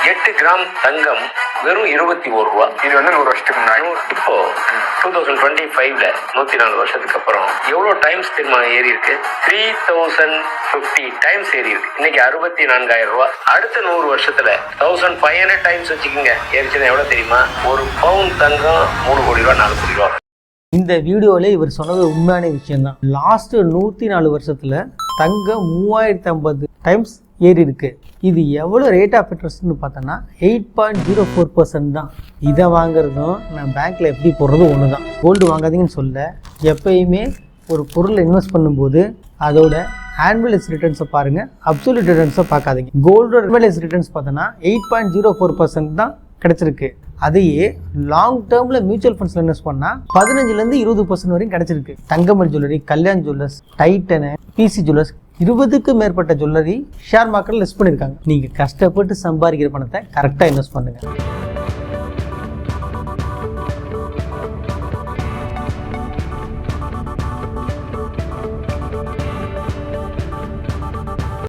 8 gram தங்கம் வெறும் 21 ரூபா. இது வந்து 100 வருஷத்துக்கு முன்னாடி. இப்போ 2025ல 104 வருஷத்துக்கு அப்புறம் எவ்வளவு டைம்ஸ் தெரியுமா ஏறி இருக்கு? 3050 டைம்ஸ் ஏறி இருக்கு. இன்னைக்கு 64,000 ரூபாய். அடுத்த 100 வருஷத்துல 1500 டைம்ஸ் வச்சுக்கோங்க ஏறிச்சுன்னா எவ்வளவு தெரியுமா? ஒரு பவுன் தங்கம் 3 கோடி ரூபா 4 கோடி ரூபா. இந்த வீடியோவில் இவர் சொன்னது உண்மையான விஷயம்தான். லாஸ்ட் 104 வருஷத்துல தங்கம் 3050 டைம்ஸ் ஏறி இருக்கு. இது எவ்வளோ ரேட் ஆஃப் இன்ட்ரெஸ்ட்னு பார்த்தோன்னா 8.04% தான். இதை வாங்குறதும் நான் பேங்க்கில் எப்படி போடுறது ஒன்று தான். கோல்டு வாங்காதீங்கன்னு சொல்ல, எப்பயுமே ஒரு பொருளை இன்வெஸ்ட் பண்ணும்போது அதோட ஆனுவலைஸ் ரிட்டர்ன்ஸை பாருங்கள், அப்சல்யூட் ரிட்டர்ன்ஸை பார்க்காதீங்க. கோல்டோட ஆனுவலைஸ் ரிட்டர்ன்ஸ் பார்த்தோன்னா 8.04% தான் கிடச்சிருக்கு. அதையே லாங் டேர்மில் மியூச்சுவல் ஃபண்ட்ஸில் இன்வெஸ்ட் பண்ணால் 15% 20% வரைக்கும் கிடச்சிருக்கு. Thangamayil jewellery, Kalyan jewellers, Titan, PC jewellers, 20க்கும் மேற்பட்ட ஜுவல்லரி ஷேர் மார்க்கெட்டில் லிஸ்ட் பண்ணியிருக்காங்க. நீங்கள் கஷ்டப்பட்டு சம்பாதிக்கிற பணத்தை கரெக்டாக இன்வெஸ்ட் பண்ணுங்கள்.